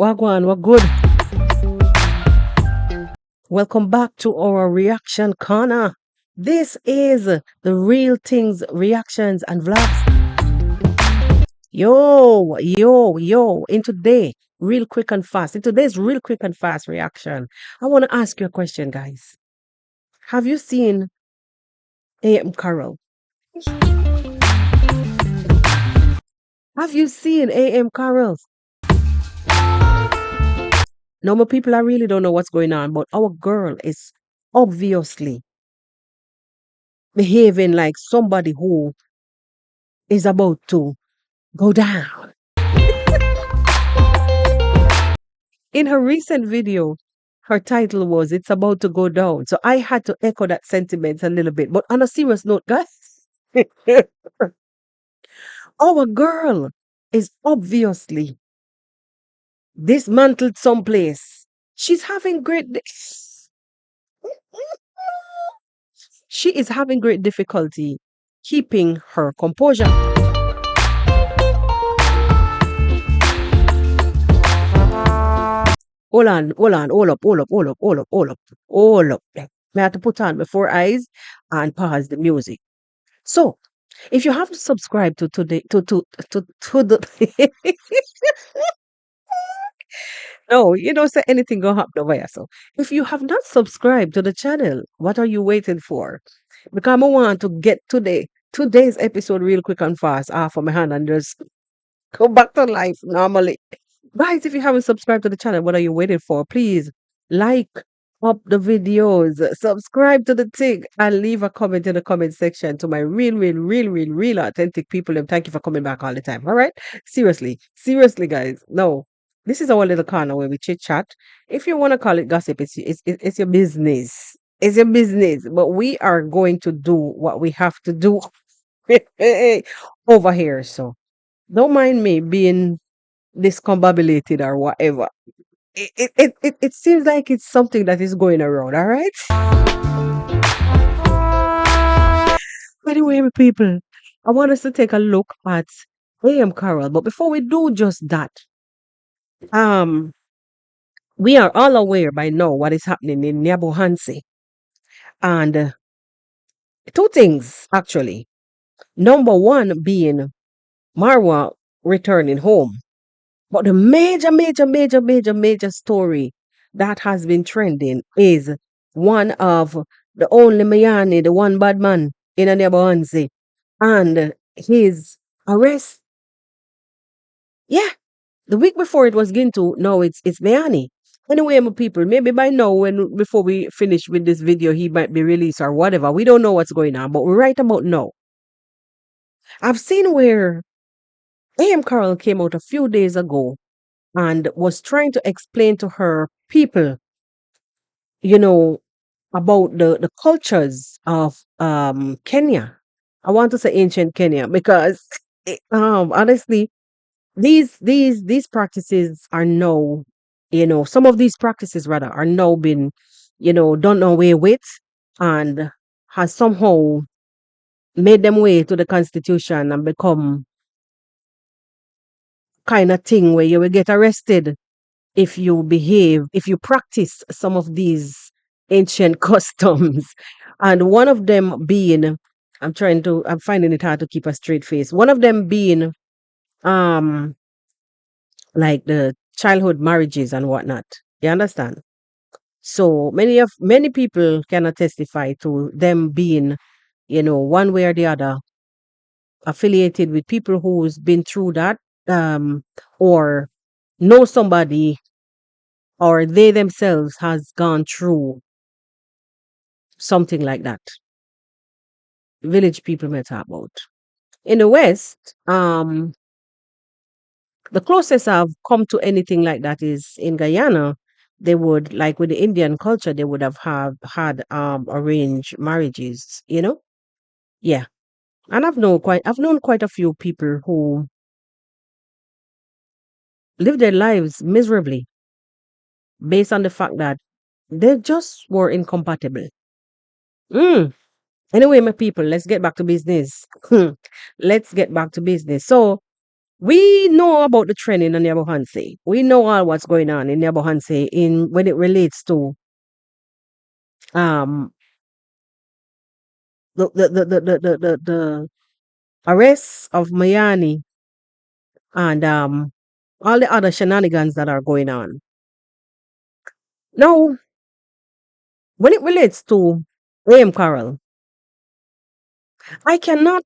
Wagwan, what good? Welcome back to our reaction corner. This is the Real Things Reactions and Vlogs. Yo. In today, real quick and fast. In today's real quick and fast reaction, I want to ask you a question, guys. Have you seen AM Carroll? Have you seen AM Carroll? Normal people, I really don't know what's going on, but our girl is obviously behaving like somebody who is about to go down. In her recent video, her title was It's About to Go Down. So I had to echo that sentiment a little bit. But on a serious note, guys, our girl is obviously dismantled someplace. She's having she is having great difficulty keeping her composure. Hold on, hold up. I have to put on my 4 eyes and pause the music. So, if you haven't subscribed to today to the no, you don't say anything gonna happen over here. So, if you have not subscribed to the channel, what are you waiting for? Because I want to get today's episode real quick and fast off of my hand and just go back to life normally. Guys, if you haven't subscribed to the channel, what are you waiting for? Please like up the videos, subscribe to the thing, and leave a comment in the comment section to my real authentic people. And thank you for coming back all the time. All right? Seriously, guys. No, this is our little corner where we chit chat. If you want to call it gossip, it's your business. It's your business. But we are going to do what we have to do over here. So don't mind me being discombobulated or whatever. It seems like it's something that is going around, all right? Anyway, my people, I want us to take a look at AM Carroll. But before we do just that, um, we are all aware by now what is happening in Nyabohanse. And two things, actually. Number one being Marwa returning home. But the major story that has been trending is one of the only Mayani, the one bad man in a Nyabohanse, and his arrest. Yeah, the week before it was Gintu, now it's Mayani. Anyway, my people, maybe by now, when before we finish with this video, he might be released or whatever. We don't know what's going on, but we're right about now. I've seen where AM Carroll came out a few days ago and was trying to explain to her people, you know, about the cultures of Kenya. I want to say ancient Kenya because honestly, these practices are now, some of these practices rather are now been, done away with and has somehow made them way to the constitution and become kind of thing where you will get arrested if you practice some of these ancient customs. And one of them being, I'm finding it hard to keep a straight face. One of them being, um, like the childhood marriages and whatnot. You understand? So many people cannot testify to them being, one way or the other affiliated with people who's been through that, or know somebody or they themselves has gone through something like that. Village people may talk about. In the West, the closest I've come to anything like that is in Guyana. They would, like with the Indian culture, they would have had arranged marriages, Yeah. And I've known quite a few people who live their lives miserably based on the fact that they just were incompatible. Mm. Anyway, my people, let's get back to business. Let's get back to business. So We know about the trend in Nyabohanse. We know all what's going on in Nyabohanse in when it relates to um the arrests of Mayani and all the other shenanigans that are going on. Now, when it relates to AM Carroll, I cannot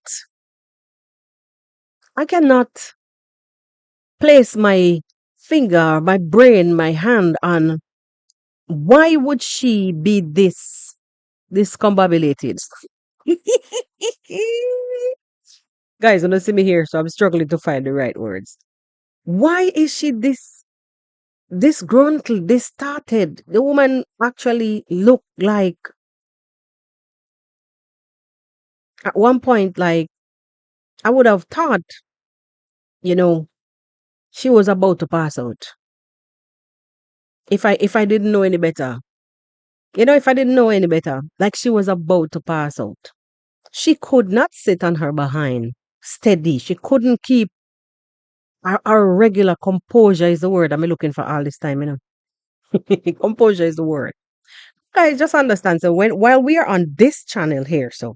I cannot place my finger, my brain, my hand on why would she be this discombobulated. Guys, don't see me here, so I'm struggling to find the right words. Why is she this gruntly, distorted? The woman actually looked like at one point, like I would have thought, you know, she was about to pass out. If I didn't know any better. If I didn't know any better, like she was about to pass out. She could not sit on her behind steady. She couldn't keep our regular composure is the word I'm looking for all this time. Composure is the word. Guys, just understand. So while we are on this channel here, so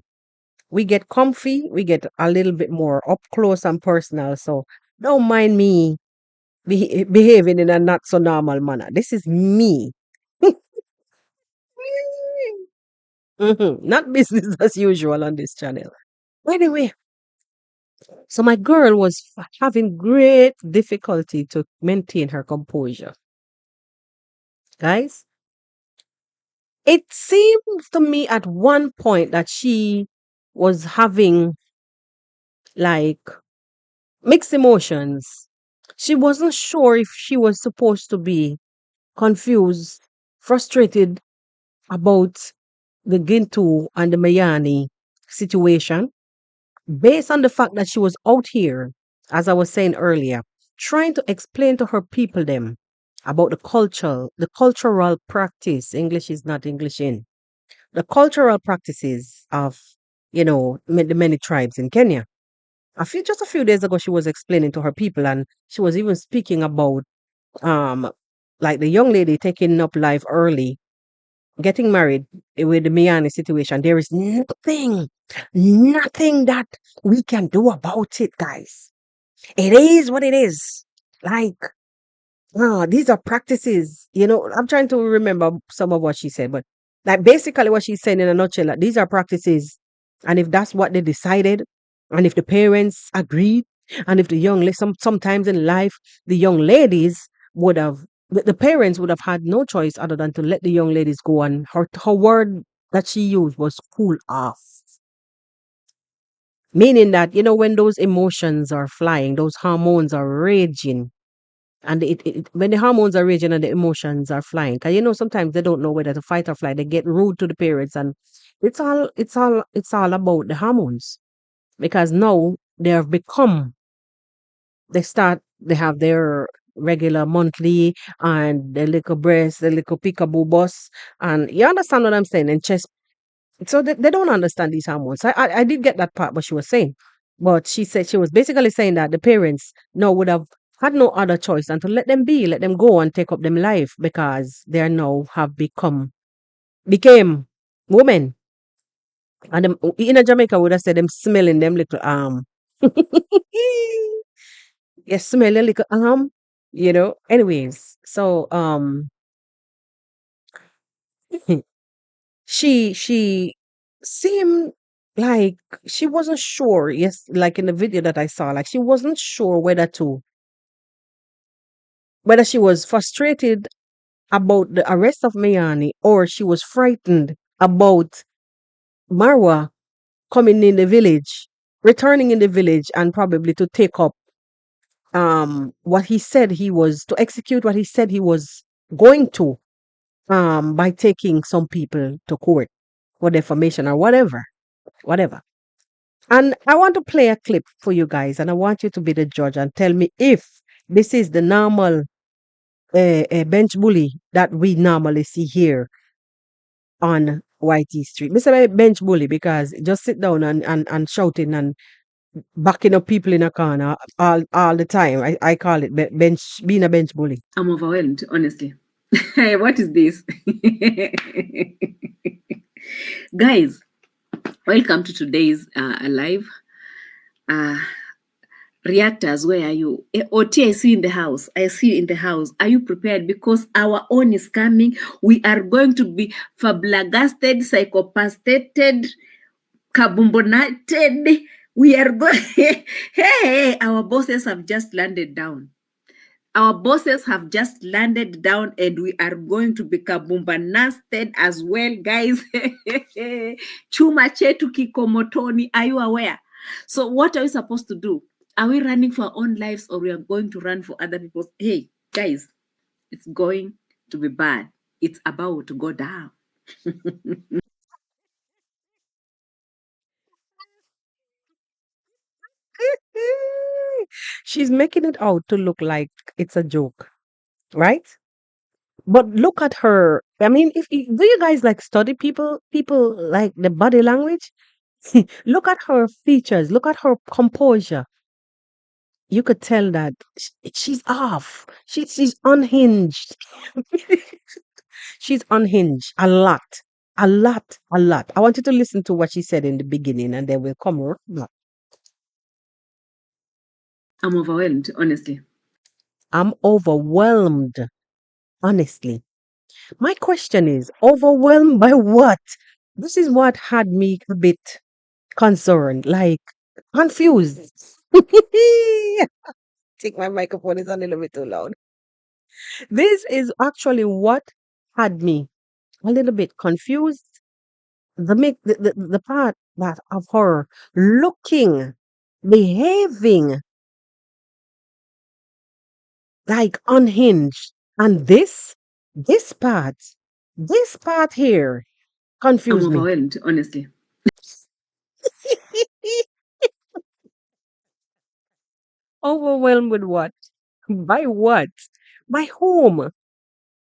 we get comfy, we get a little bit more up close and personal. So don't mind me behaving in a not so normal manner. This is me. Not business as usual on this channel. Anyway, so my girl was having great difficulty to maintain her composure. Guys, it seems to me at one point that she was having like mixed emotions. She wasn't sure if she was supposed to be confused, frustrated about the Gintu and the Mayani situation based on the fact that she was out here, as I was saying earlier, trying to explain to her people them about the cultural practice. English is not English in the cultural practices of the many tribes in Kenya. Just a few days ago, she was explaining to her people, and she was even speaking about um like the young lady taking up life early, getting married with the Miani situation. There is nothing that we can do about it, guys. It is what it is. Like, these are practices. I'm trying to remember some of what she said, but like basically what she's saying in a nutshell, like, these are practices. And if that's what they decided, and if the parents agreed, and if the sometimes in life, the young ladies would have, the parents would have had no choice other than to let the young ladies go. And her word that she used was cool off. Meaning that, when those emotions are flying, those hormones are raging, and when the hormones are raging and the emotions are flying, because sometimes they don't know whether to fight or fly. They get rude to the parents, and it's all about the hormones. Because now they have become, they have their regular monthly and the little breast, the little peekaboo bus, and you understand what I'm saying, and chest. So they don't understand these hormones. I did get that part, what she was saying. But she said she was basically saying that the parents now would have had no other choice than to let them be, let them go and take up them life, because they are now have became women. And them, in a Jamaica would have said them smelling them little yes, smell a little Anyways, so she seemed like she wasn't sure. Yes, like in the video that I saw, like she wasn't sure whether she was frustrated about the arrest of Mayani, or she was frightened about Marwa coming in the village, returning in the village, and probably to take up what he said he was to execute what he said he was going to, by taking some people to court for defamation or whatever. And I want to play a clip for you guys, and I want you to be the judge and tell me if this is the normal bench bully that we normally see here on YT Street. Mr. Bench bully, because just sit down and shouting and backing up people in a corner all the time. I call it bench being a bench bully. I'm overwhelmed, honestly. What is this? Guys, welcome to today's live. Reactors, where are you? Oti, I see you in the house. I see you in the house. Are you prepared? Because our own is coming. We are going to be flabbergasted, psychopathated, kabumbonated. We are going. Hey, our bosses have just landed down. Our bosses have just landed down and we are going to be kabumbanasted as well, guys. Chuma chetu kikomotoni. Are you aware? So what are we supposed to do? Are we running for our own lives or we are going to run for other people's? Hey, guys, it's going to be bad. It's about to go down. She's making it out to look like it's a joke, right? But look at her. I mean, if do you guys like study people like the body language? Look at her features. Look at her composure. You could tell that she's off. She's unhinged. She's unhinged a lot, a lot, a lot. I want you to listen to what she said in the beginning, and then we'll come right back. I'm overwhelmed, honestly. I'm overwhelmed, honestly. My question is, overwhelmed by what? This is what had me a bit concerned, like confused. Take my microphone is a little bit too loud. This is actually what had me a little bit confused. The part that of her looking, behaving like unhinged, and this part here I'm confused me. overwhelmed, honestly. Overwhelmed with what? By what? By whom?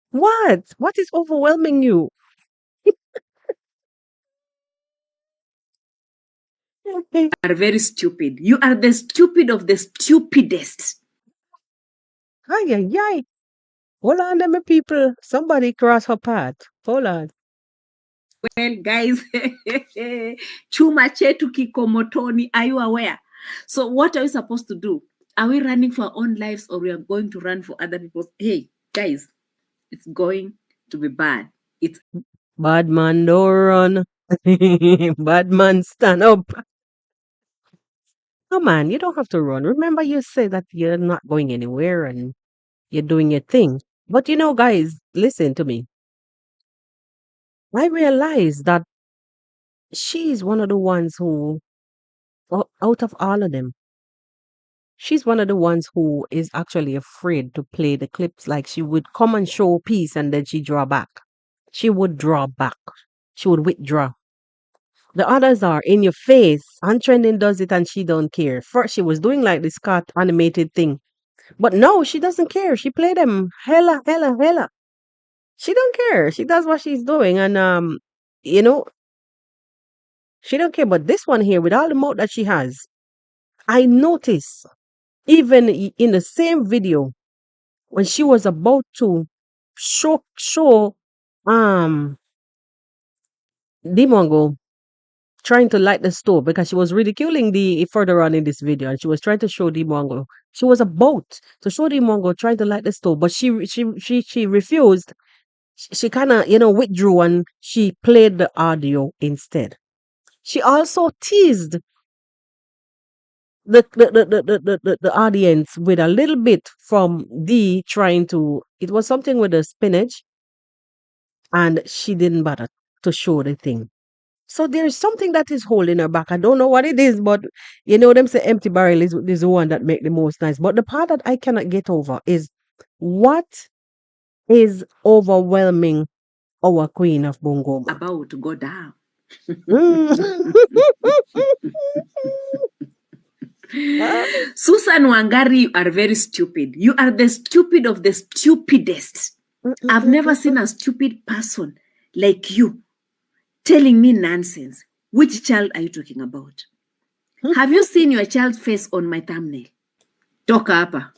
What? What is overwhelming you? Are very stupid. You are the stupid of the stupidest. Ay, ay, ay. Hold on, them people. Somebody cross her path. Hold on. Well, guys, chuma chetu kikomotoni. Are you aware? So what are we supposed to do? Are we running for our own lives or we are going to run for other people's? Hey, guys, it's going to be bad. It's Bad man, don't run. Bad man, stand up. No, man, you don't have to run. Remember, you said that you're not going anywhere and you're doing your thing. But guys, listen to me. I realize that she's one of the ones who, out of all of them, she's one of the ones who is actually afraid to play the clips. Like she would come and show peace and then she draw back. She would draw back. She would withdraw. The others are in your face. And Trending does it and she don't care. First, she was doing like this cat animated thing. But no, she doesn't care. She play them hella, hella, hella. She don't care. She does what she's doing. And, you know, she don't care. But this one here, with all the mouth that she has, I notice even in the same video, when she was about to show um Dimongo trying to light the stove because she was ridiculing the further on in this video and she was trying to show Dimongo. She was about to show Dimongo trying to light the stove, but she refused. She kind of withdrew and she played the audio instead. She also teased the audience with a little bit from D trying to. It was something with the spinach and she didn't bother to show the thing. So there's something that is holding her back. I don't know what it is, but them say empty barrel is the one that make the most noise. But the part that I cannot get over is what is overwhelming our queen of Bungoma. about to go down. Mm. Ah, Susan Wangari, you are very stupid. You are the stupid of the stupidest. I've never seen a stupid person like you telling me nonsense. Which child are you talking about? Have you seen your child's face on my thumbnail? Toka hapa.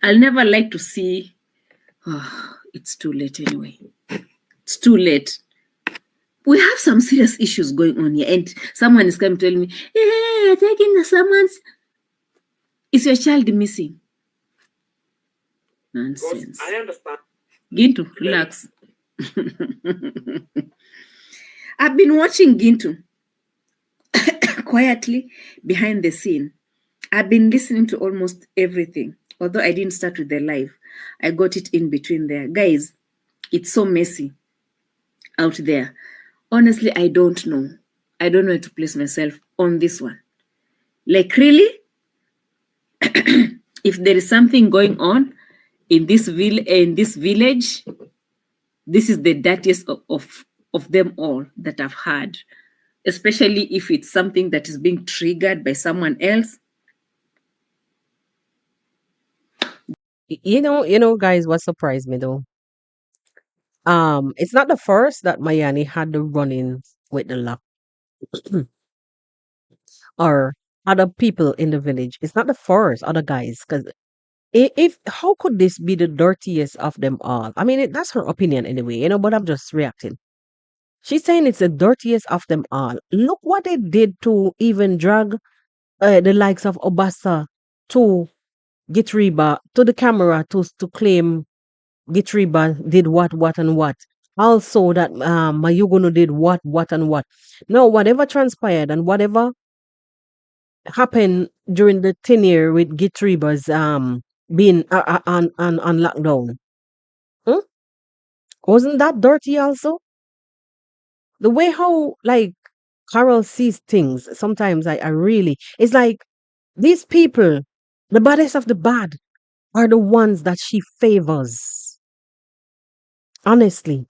I'll never like to see. Oh, it's too late anyway. It's too late. We have some serious issues going on here, and someone is coming telling me, "Hey, you're taking someone's." Is your child missing? Nonsense. I understand. Gintu, relax. I've been watching Gintu quietly behind the scene. I've been listening to almost everything. Although I didn't start with the live, I got it in between there. Guys, it's so messy out there. Honestly, I don't know. I don't know where to place myself on this one. Like, really? If there is something going on in this village, this is the dirtiest of them all that I've had. Especially if it's something that is being triggered by someone else. Guys, what surprised me though? It's not the first that Mayani had the run-in with the lock or other people in the village. It's not the first other guys, because if how could this be the dirtiest of them all? I mean, that's her opinion anyway, but I'm just reacting. She's saying it's the dirtiest of them all. Look what they did to even drag the likes of Obasa to Gitriba to the camera to claim Gitriba did what, and what. Also, that Mayugono did what, and what. No, whatever transpired and whatever happened during the tenure with Gitriba's being on lockdown. Hmm? Wasn't that dirty also? The way how like Carol sees things, sometimes I really it's like these people, the baddest of the bad, are the ones that she favors. Honestly.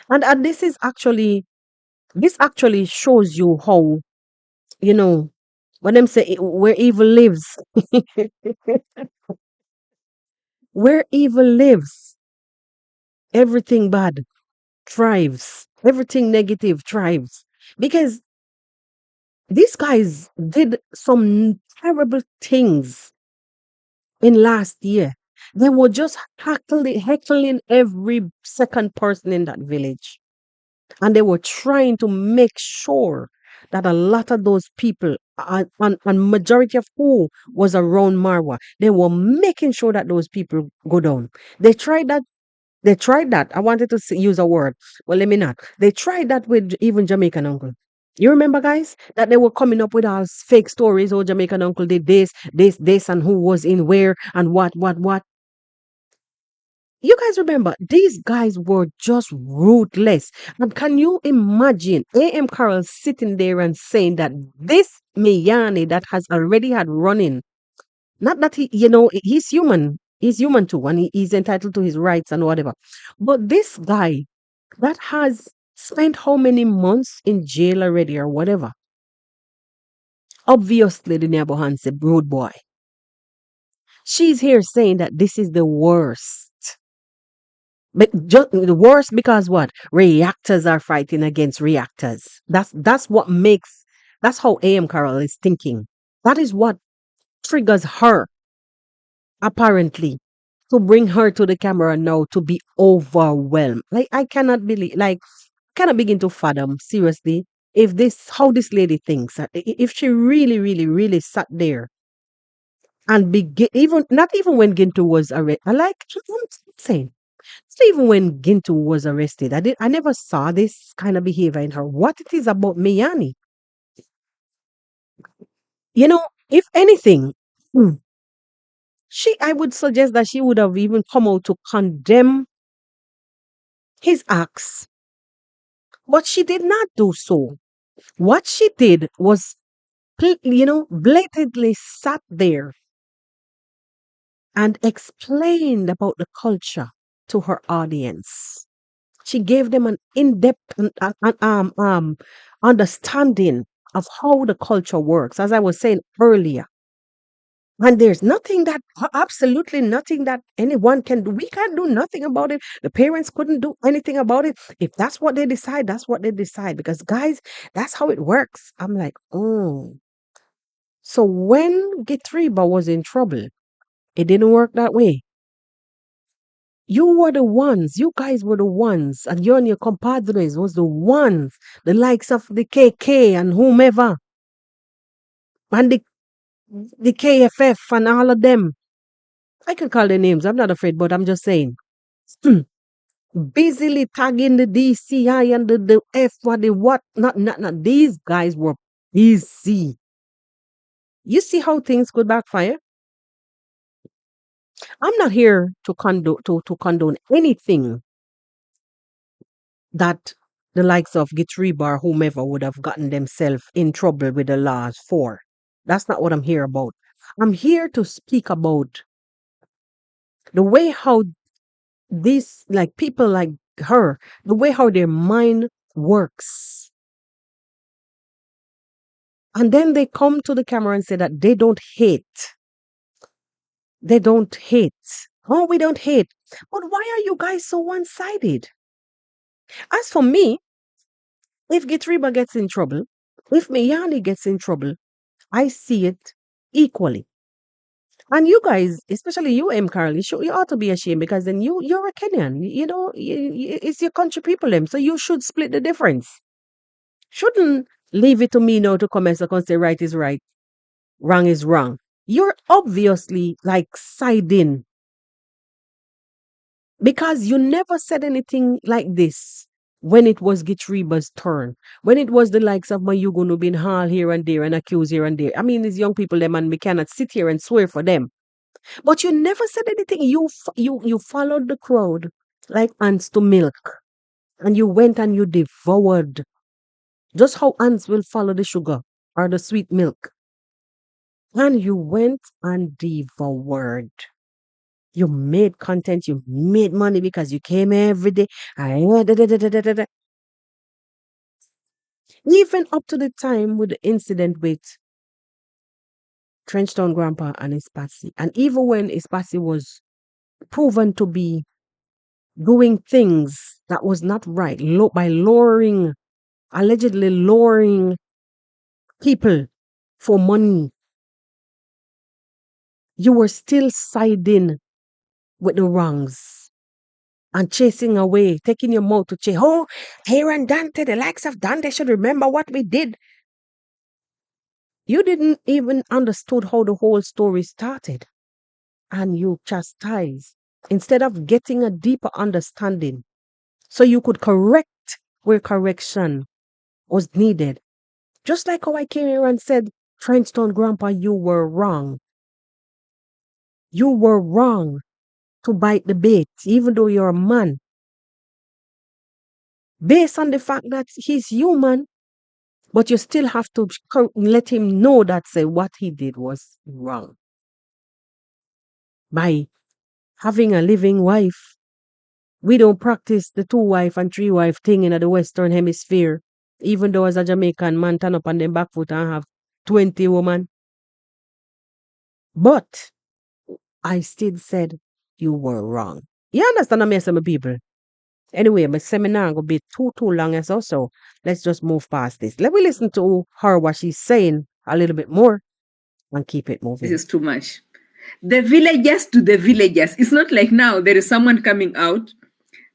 And this actually shows you how, you know, when them say where evil lives, where evil lives, everything bad thrives. Everything negative thrives. Because these guys did some terrible things in last year. They were just heckling every second person in that village. And they were trying to make sure that a lot of those people, and majority of who was around Marwa, they were making sure that those people go down. They tried that. They tried that. I wanted to use a word. Well, let me not. They tried that with even Jamaican uncle. You remember, guys, that they were coming up with all fake stories. Oh, Jamaican uncle did this, and who was in where, and what. You guys remember, these guys were just ruthless. And can you imagine AM Carroll sitting there and saying that this Miyani that has already had running, not that he's human too, and he's entitled to his rights and whatever. But this guy that has spent how many months in jail already or whatever, obviously the Nyabohanse brood boy, she's here saying that this is the worst. But just the worst because what? Reactors are fighting against reactors. That's what makes that's how AM Carroll is thinking. That is what triggers her, apparently, to bring her to the camera now to be overwhelmed. Like I cannot believe, like cannot begin to fathom seriously if this how this lady thinks. If she really, really, really sat there and begin even not even when Gintu was arrested. I'm saying not even when Gintu was arrested. I never saw this kind of behavior in her. What it is about Miyani. If anything, hmm, I would suggest that she would have even come out to condemn his acts. But she did not do so. What she did was, blatantly sat there and explained about the culture to her audience. She gave them an in-depth understanding of how the culture works, as I was saying earlier. And there's absolutely nothing that anyone can do. We can't do nothing about it. The parents couldn't do anything about it. If that's what they decide, that's what they decide. Because, guys, that's how it works. I'm like, oh. So when Gitriba was in trouble, it didn't work that way. You were the ones, you guys were the ones, and you and your compadres was the ones, the likes of the KK and whomever, and the KFF and all of them. I can call their names, I'm not afraid, but I'm just saying. Busily tagging the DCI and the F what the what. Not. These guys were busy. You see how things could backfire? I'm not here to condone anything that the likes of Gitriba or whomever would have gotten themselves in trouble with the laws for. That's not what I'm here about. I'm here to speak about the way how these like people like her, the way how their mind works. And then they come to the camera and say that they don't hate. They don't hate. Oh, we don't hate. But why are you guys so one-sided? As for me, if Gitriba gets in trouble, if Miyani gets in trouble, I see it equally. And you guys, especially you, M. Carroll, you ought to be ashamed because then you're a Kenyan. It's your country people, them. So you should split the difference. Shouldn't leave it to me now to come and say right is right, wrong is wrong. You're obviously like siding because you never said anything like this when it was Gitriba's turn, when it was the likes of Mayugunu being hauled here and there and accused here and there. I mean, these young people, them, and we cannot sit here and swear for them. But you never said anything. You followed the crowd like ants to milk, and you went and you devoured, just how ants will follow the sugar or the sweet milk. And you went and devoured. You made content, you made money because you came every day. Even up to the time with the incident with Trenchtown Grandpa and Espasi. And even when Espasi was proven to be doing things that was not right, by allegedly luring people for money, you were still siding with the wrongs and chasing away, taking your mouth to chase. Oh, here and Dante, the likes of Dante should remember what we did. You didn't even understood how the whole story started. And you chastised instead of getting a deeper understanding so you could correct where correction was needed. Just like how I came here and said, Trenchtown Grandpa, you were wrong. You were wrong to bite the bait, even though you're a man. Based on the fact that he's human, but you still have to let him know that say what he did was wrong. By having a living wife, we don't practice the 2-wife and 3-wife thing in the Western Hemisphere, even though as a Jamaican man turn up on them back foot and have 20 women. But I still said you were wrong. You understand what I some people? Anyway, my seminar will be too long as also. Let's just move past this. Let me listen to her what she's saying a little bit more and keep it moving. This is too much. The villagers to the villagers. It's not like now there is someone coming out.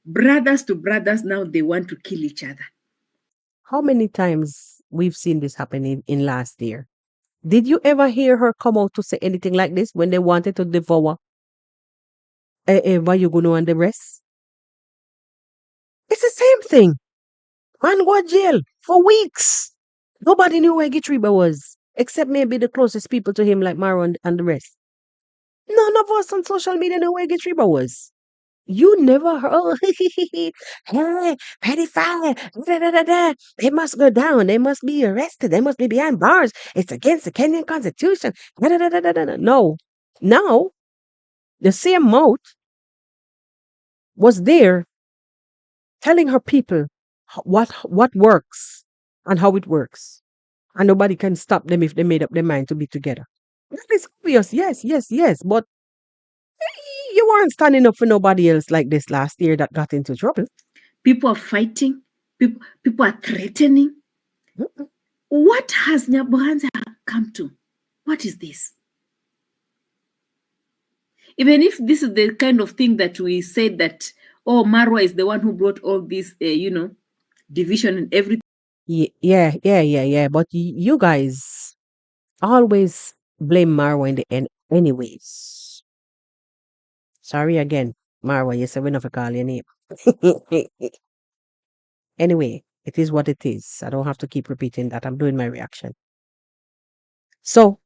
Brothers to brothers, now they want to kill each other. How many times we've seen this happen in last year? Did you ever hear her come out to say anything like this when they wanted to devour Vayuguno and the rest? It's the same thing. Man go to jail for weeks. Nobody knew where Gitriba was, except maybe the closest people to him like Maro and the rest. None of us on social media knew where Gitriba was. You never heard, oh, hey, pedophile, da, da, da, da. They must go down. They must be arrested. They must be behind bars. It's against the Kenyan Constitution. Da, da, da, da, da, da. No. Now, the same mouth was there telling her people what works and how it works. And nobody can stop them if they made up their mind to be together. That is obvious. Yes. But you weren't standing up for nobody else like this last year that got into trouble. People are fighting. People are threatening. Mm-mm. What has Nyabohanse come to? What is this? Even if this is the kind of thing that we said that, oh, Marwa is the one who brought all this, division and everything. Yeah. But you guys always blame Marwa in the end, anyways. Sorry again, Marwa. You said we're not call your name. Anyway, it is what it is. I don't have to keep repeating that. I'm doing my reaction. So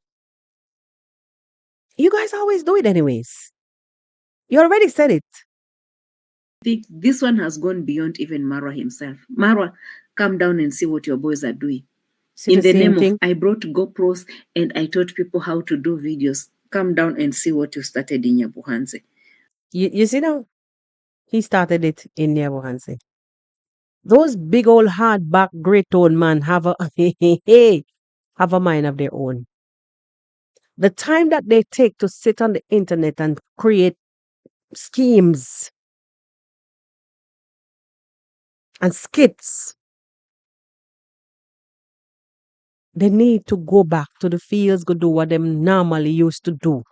you guys always do it anyways. You already said it. Think this one has gone beyond even Marwa himself. Marwa, come down and see what your boys are doing. See In the the same name thing. of, I brought GoPros and I taught people how to do videos. Come down and see what you started in Nyabohanse. You see now, he started it in Nyabohanse. Those big old hard back great tone man have a have a mind of their own. The time that they take to sit on the internet and create schemes and skits, they need to go back to the fields, go do what them normally used to do.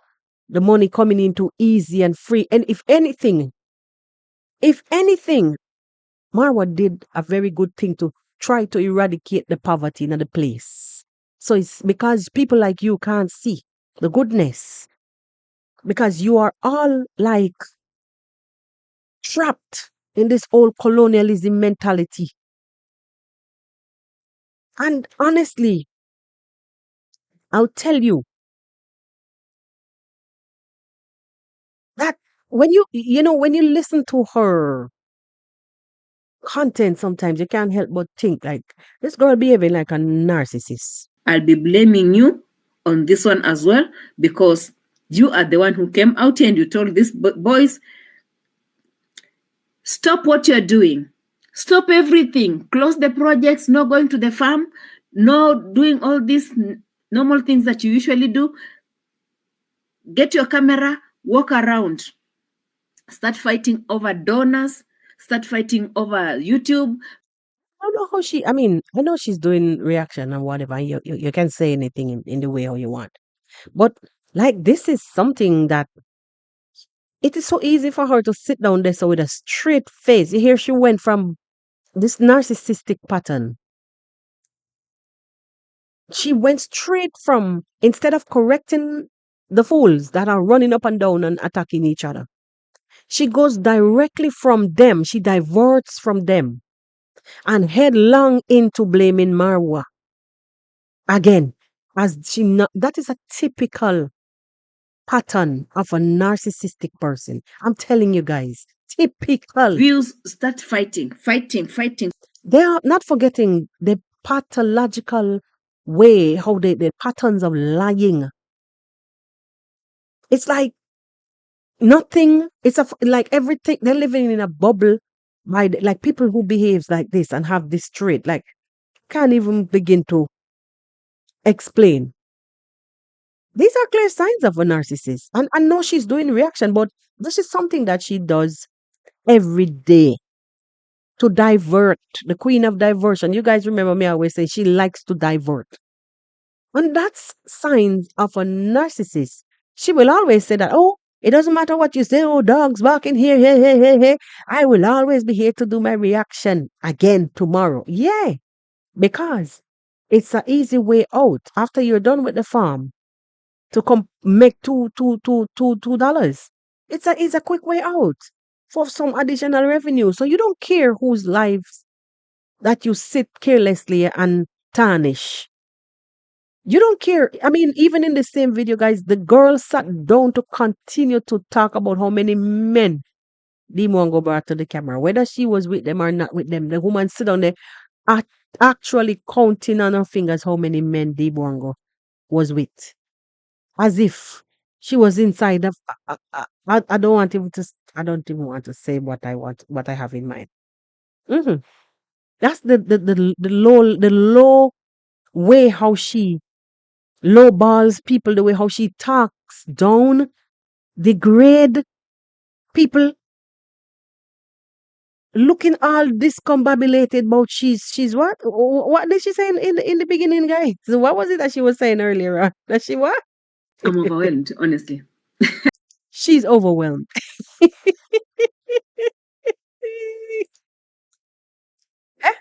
The money coming in too easy and free. And if anything, Marwa did a very good thing to try to eradicate the poverty in the place. So it's because people like you can't see the goodness. Because you are all like trapped in this old colonialism mentality. And honestly, I'll tell you that when when you listen to her content, sometimes you can't help but think like this girl behaving like a narcissist. I'll be blaming you on this one as well, because you are the one who came out here and you told these boys, stop what you're doing. Stop everything. Close the projects, no going to the farm, no doing all these normal things that you usually do. Get your camera, walk around. Start fighting over donors. Start fighting over YouTube. I don't know how I know she's doing reaction and whatever. And you can say anything in the way how you want. But like this is something that it is so easy for her to sit down there so with a straight face. Here she went from this narcissistic pattern. She went straight from, instead of correcting the fools that are running up and down and attacking each other, she goes directly from them. She diverts from them and headlong into blaming Marwa again. That is a typical pattern of a narcissistic person. I'm telling you guys, typical. Views, start fighting. They are not forgetting the pathological way how the patterns of lying. It's like nothing. Like everything. They're living in a bubble. Like people who behaves like this and have this trait, like can't even begin to explain. These are clear signs of a narcissist. And I know she's doing reaction, but this is something that she does every day to divert. The queen of diversion. You guys remember me always say she likes to divert. And that's signs of a narcissist. She will always say that, oh, it doesn't matter what you say, oh, dogs barking here, hey. I will always be here to do my reaction again tomorrow. Yeah, because it's an easy way out after you're done with the farm to come make $2. It's a quick way out for some additional revenue. So you don't care whose lives that you sit carelessly and tarnish. You don't care. I mean, even in the same video, guys, the girl sat down to continue to talk about how many men the woman go back to the camera, whether she was with them or not with them. The woman sit down there actually counting on her fingers how many men the woman was with, as if she was inside of. I don't want even to. I don't even want to say what I have in mind. hmm That's the low way how she low balls people, the way how she talks down, degrade people. looking all discombobulated about she's what? What did she say in the beginning, guys? So what was it that she was saying earlier on? That she what? I'm overwhelmed, honestly. She's overwhelmed. Eh,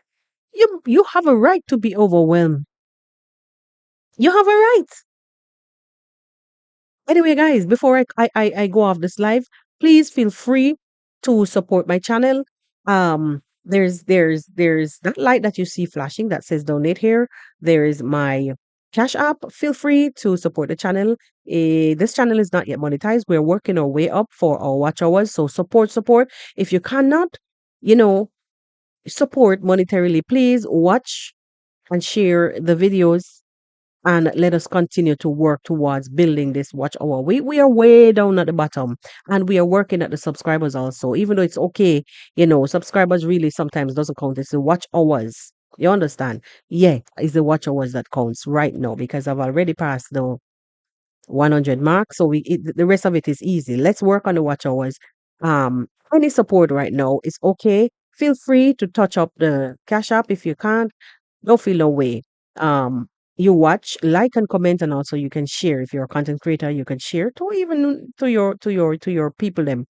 you have a right to be overwhelmed. You have a right. Anyway, guys, before I go off this live, please feel free to support my channel. There's that light that you see flashing that says donate here. There is my Cash App. Feel free to support the channel. This channel is not yet monetized. We're working our way up for our watch hours. So support. If you cannot, you know, support monetarily, please watch and share the videos and let us continue to work towards building this watch hour. We are way down at the bottom and we are working at the subscribers also. Even though it's okay, subscribers really sometimes doesn't count. It's the watch hours. You understand? Yeah, it's the watch hours that counts right now because I've already passed the 100 mark. So the rest of it is easy. Let's work on the watch hours. Any support right now is okay. Feel free to touch up the Cash App if you can't. Don't feel no way. Um, you watch, like and comment, and also you can share. If you're a content creator, you can share to even to your people them.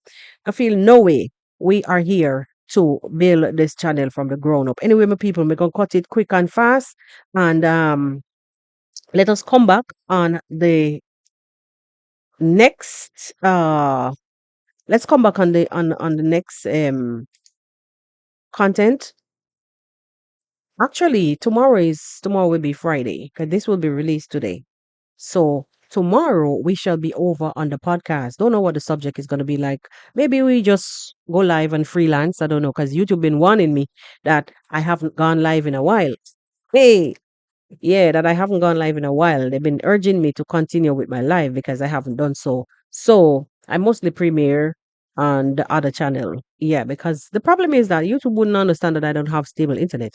I feel no way. We are here to build this channel from the ground up. Anyway, my people, we're gonna cut it quick and fast, and let us come back on the next. Let's come back on the next content. Actually, tomorrow will be Friday because this will be released today. So tomorrow we shall be over on the podcast. Don't know what the subject is going to be like. Maybe we just go live and freelance. I don't know because YouTube been warning me that I haven't gone live in a while. Hey, yeah, that I haven't gone live in a while. They've been urging me to continue with my live because I haven't done so. So I mostly premiere on the other channel. Yeah, because the problem is that YouTube wouldn't understand that I don't have stable internet.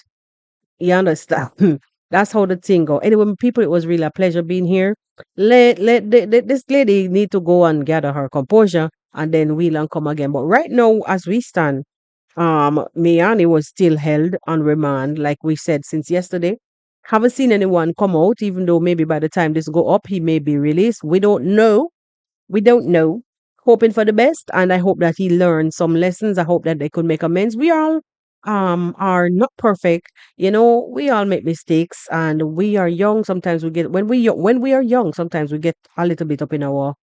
You understand? That's how the thing go. Anyway, people, it was really a pleasure being here. This lady need to go and gather her composure, and then we'll come again. But right now, as we stand, Miani was still held on remand, like we said since yesterday. Haven't seen anyone come out, even though maybe by the time this go up, he may be released. We don't know. We don't know. Hoping for the best, and I hope that he learned some lessons. I hope that they could make amends. We all are not perfect. We all make mistakes, and we are young. Sometimes we get when we are young. Sometimes we get a little bit up in our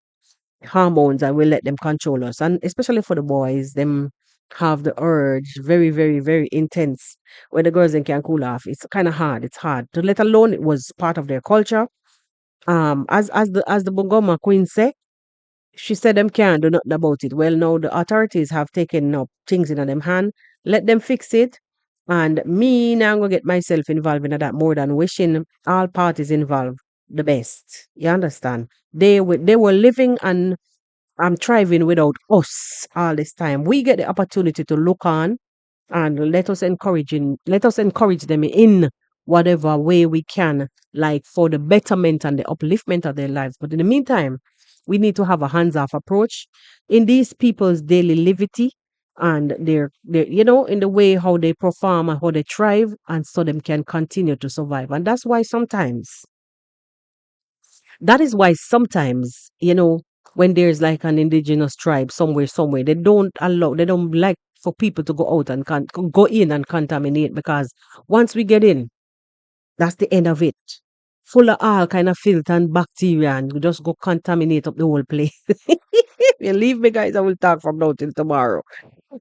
hormones, and we let them control us. And especially for the boys, them have the urge very, very, very intense. When the girls then can cool off, it's kind of hard. It's hard to let alone it was part of their culture. As the Bungoma queen said. She said them can't do nothing about it. Well, now the authorities have taken up things in them hand. Let them fix it. And me now I'm gonna get myself involved in that more than wishing all parties involved the best. You understand? They were living and thriving without us all this time. We get the opportunity to look on and let us encourage them in whatever way we can, like for the betterment and the upliftment of their lives. But in the meantime, we need to have a hands-off approach in these people's daily livity and their in the way how they perform and how they thrive, and so them can continue to survive. And that is why sometimes when there's like an indigenous tribe somewhere, they don't like for people to go out and go in and contaminate, because once we get in, that's the end of it. Full of all kind of filth and bacteria, and you just go contaminate up the whole place. If you leave me, guys, I will talk from now till tomorrow.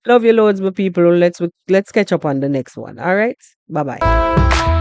Love you loads, my people. Let's catch up on the next one. All right. Bye bye.